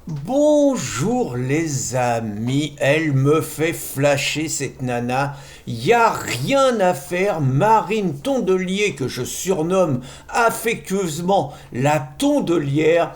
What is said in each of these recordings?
Bonjour les amis, elle me fait flasher cette nana. Y a rien à faire, Marine Tondelier, que je surnomme affectueusement la Tondelière,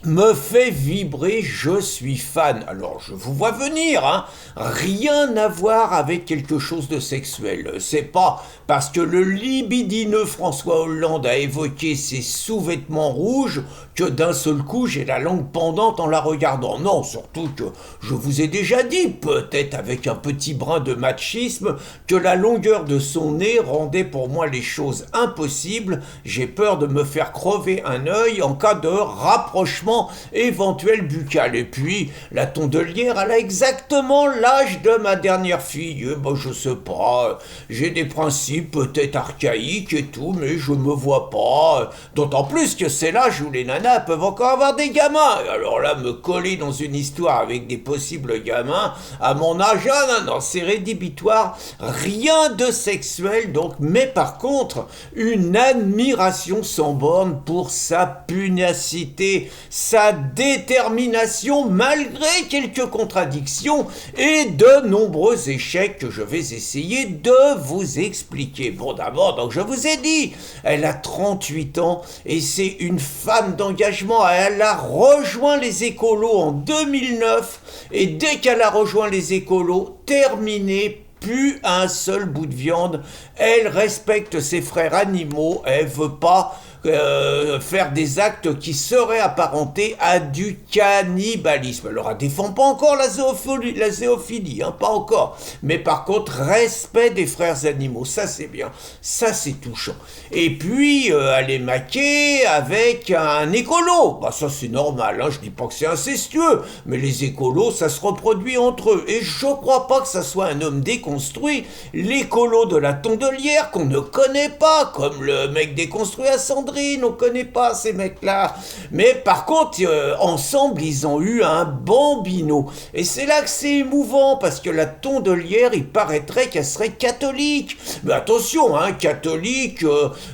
me fait vibrer, je suis fan. Alors je vous vois venir, hein. Rien à voir avec quelque chose de sexuel. C'est pas parce que le libidineux François Hollande a évoqué ses sous-vêtements rouges que d'un seul coup j'ai la langue pendante en la regardant. Non, surtout que je vous ai déjà dit, peut-être avec un petit brin de machisme, que la longueur de son nez rendait pour moi les choses impossibles. J'ai peur de me faire crever un œil en cas de rapprochement éventuel buccal. Et puis, la Tondelière, elle a exactement l'âge de ma dernière fille. Bon, je sais pas, j'ai des principes peut-être archaïques et tout, mais je me vois pas. D'autant plus que c'est l'âge où les nanas peuvent encore avoir des gamins. Alors là, me coller dans une histoire avec des possibles gamins, à mon âge, non, c'est rédhibitoire. Rien de sexuel, donc, mais par contre, une admiration sans borne pour sa pugnacité, sa détermination malgré quelques contradictions et de nombreux échecs que je vais essayer de vous expliquer. Bon, d'abord, donc je vous ai dit, elle a 38 ans et c'est une femme d'engagement. Elle a rejoint les écolos en 2009 et dès qu'elle a rejoint les écolos, terminé, plus un seul bout de viande. Elle respecte ses frères animaux, elle veut pas faire des actes qui seraient apparentés à du cannibalisme. Alors, elle défend pas encore la zéophilie, hein, pas encore. Mais par contre, respect des frères animaux, ça c'est bien, ça c'est touchant. Et puis, elle est maquée avec un écolo. Bah ça c'est normal, hein, je dis pas que c'est incestueux, mais les écolos, ça se reproduit entre eux. Et je crois pas que ça soit un homme déconstruit. L'écolo de la Tondelière qu'on ne connaît pas, comme le mec déconstruit à Sandrine, on connaît pas ces mecs-là. Mais par contre, ensemble, ils ont eu un bambino. Et c'est là que c'est émouvant, parce que la Tondelière, il paraîtrait qu'elle serait catholique. Mais attention, hein, catholique,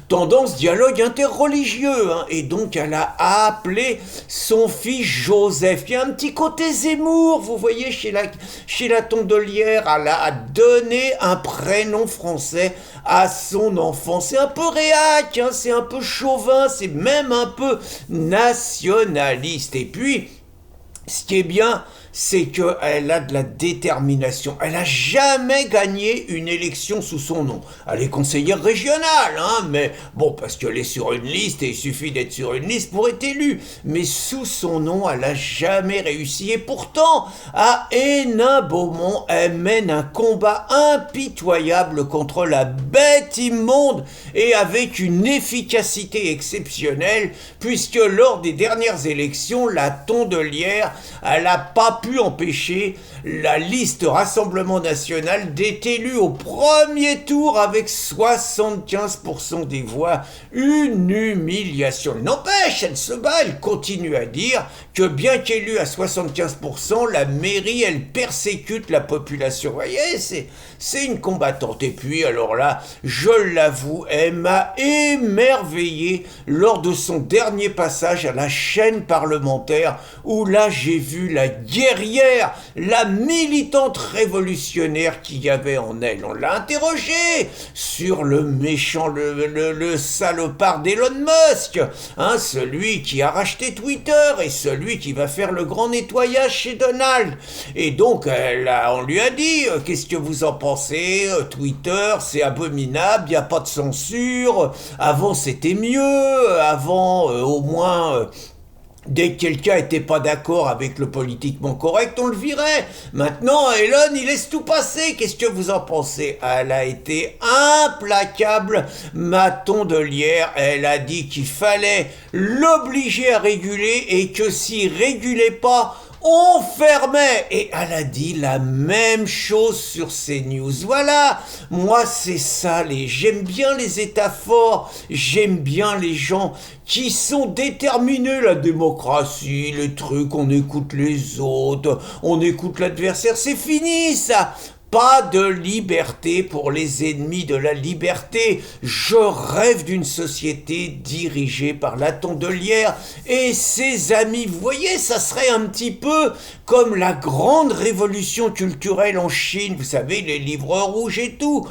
tendance dialogue interreligieux. Hein. Et donc, elle a appelé son fils Joseph. Il y a un petit côté Zemmour, vous voyez, chez la Tondelière. Elle a donné un prénom français à son enfant. C'est un peu réac, hein, c'est un peu chauvin, c'est même un peu nationaliste. Et puis, ce qui est bien, c'est qu'elle a de la détermination. Elle n'a jamais gagné une élection sous son nom. Elle est conseillère régionale, hein, mais bon, parce qu'elle est sur une liste et il suffit d'être sur une liste pour être élue. Mais sous son nom, elle n'a jamais réussi. Et pourtant, à Hénin-Beaumont, elle mène un combat impitoyable contre la bête immonde et avec une efficacité exceptionnelle, puisque lors des dernières élections, la Tondelière, elle n'a pas pu empêcher la liste Rassemblement National d'être élue au premier tour avec 75% des voix. Une humiliation. N'empêche, elle se bat, elle continue à dire que bien qu'élue à 75%, la mairie, elle persécute la population. Vous voyez, c'est une combattante. Et puis, alors là, je l'avoue, elle m'a émerveillé lors de son dernier passage à la chaîne parlementaire, où là, j'ai vu la guerrière, la militante révolutionnaire qu'il y avait en elle. On l'a interrogée sur le méchant, le salopard d'Elon Musk, hein, celui qui a racheté Twitter et celui qui va faire le grand nettoyage chez Donald. Et donc, on lui a dit, qu'est-ce que vous en pensez? Twitter, c'est abominable, il n'y a pas de censure. Avant, c'était mieux. Avant, au moins... dès que quelqu'un n'était pas d'accord avec le politiquement correct, on le virait. Maintenant, Elon, il laisse tout passer. Qu'est-ce que vous en pensez? Elle a été implacable, ma Tondelière. Elle a dit qu'il fallait l'obliger à réguler et que s'il régulait pas, on fermait. Et elle a dit la même chose sur CNews. Voilà, moi c'est ça, j'aime bien les états forts, j'aime bien les gens qui sont déterminés, la démocratie, les trucs, on écoute les autres, on écoute l'adversaire, c'est fini ça. Pas de liberté pour les ennemis de la liberté. Je rêve d'une société dirigée par la Tondelière et ses amis. Vous voyez, ça serait un petit peu comme la grande révolution culturelle en Chine. Vous savez, les livres rouges et tout.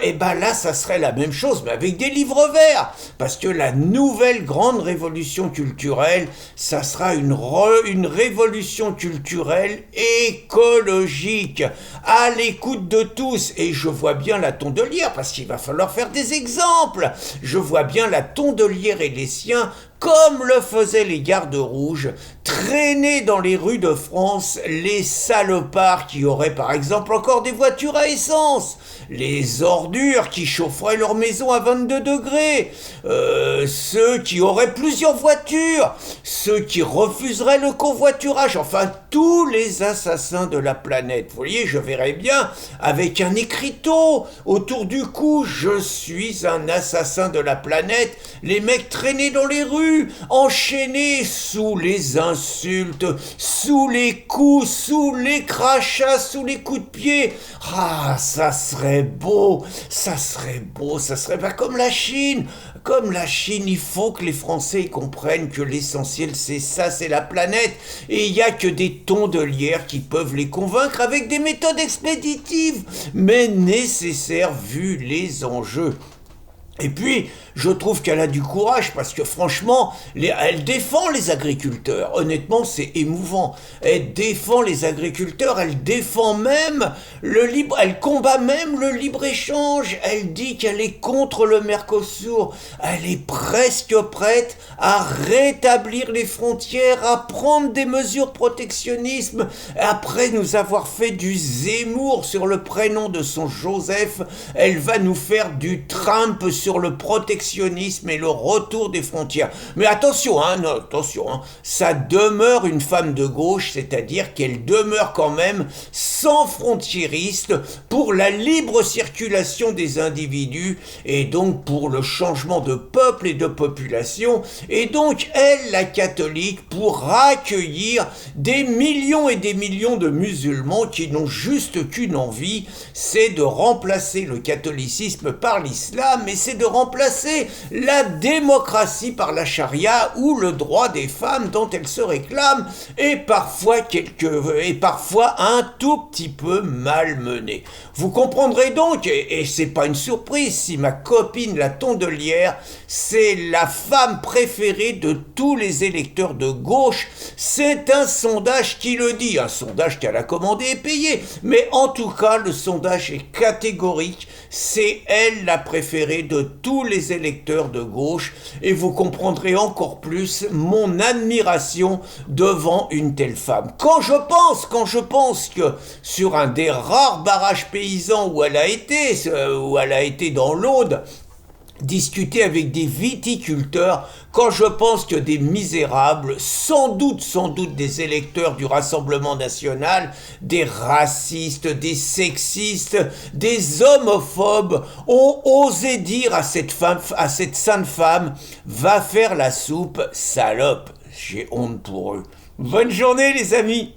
Et ben là, ça serait la même chose, mais avec des livres verts. Parce que la nouvelle grande révolution culturelle, ça sera une révolution culturelle écologique. À l'écoute de tous, et je vois bien la Tondelière, parce qu'il va falloir faire des exemples, je vois bien la Tondelière et les siens, comme le faisaient les gardes rouges, traîner dans les rues de France les salopards qui auraient par exemple encore des voitures à essence, les ordures qui chaufferaient leur maison à 22 degrés, ceux qui auraient plusieurs voitures, ceux qui refuseraient le covoiturage, enfin tous les assassins de la planète. Vous voyez, je verrais bien avec un écriteau autour du cou, je suis un assassin de la planète, les mecs traînés dans les rues, enchaînés sous les insultes, sous les coups, sous les crachats, sous les coups de pied. Ah, ça serait beau, ça serait pas comme la Chine. Comme la Chine, il faut que les Français comprennent que l'essentiel c'est ça, c'est la planète. Et il n'y a que des tondelières qui peuvent les convaincre avec des méthodes expéditives, mais nécessaires vu les enjeux. Et puis, je trouve qu'elle a du courage parce que franchement, elle défend les agriculteurs. Honnêtement, c'est émouvant. Elle défend les agriculteurs, elle défend même elle combat même le libre-échange. Elle dit qu'elle est contre le Mercosur. Elle est presque prête à rétablir les frontières, à prendre des mesures protectionnisme. Après nous avoir fait du Zemmour sur le prénom de son Joseph, elle va nous faire du Trump sur le protectionnisme et le retour des frontières. Mais attention, ça demeure une femme de gauche, c'est-à-dire qu'elle demeure quand même sans frontiériste pour la libre circulation des individus et donc pour le changement de peuple et de population, et donc elle, la catholique, pour accueillir des millions et des millions de musulmans qui n'ont juste qu'une envie, c'est de remplacer le catholicisme par l'islam, et c'est de remplacer la démocratie par la charia ou le droit des femmes dont elles se réclament, et parfois un tout petit peu malmené. Vous comprendrez donc, et c'est pas une surprise si ma copine la Tondelière, c'est la femme préférée de tous les électeurs de gauche. C'est un sondage qui le dit, un sondage qu'elle a commandé et payé, mais en tout cas le sondage est catégorique, c'est elle la préférée de tous les électeurs de gauche, et vous comprendrez encore plus mon admiration devant une telle femme. Quand je pense que sur un des rares barrages paysans où elle a été dans l'Aude, discuter avec des viticulteurs, quand je pense que des misérables, sans doute des électeurs du Rassemblement national, des racistes, des sexistes, des homophobes, ont osé dire à cette sainte femme, va faire la soupe, salope. J'ai honte pour eux. Bonne journée les amis.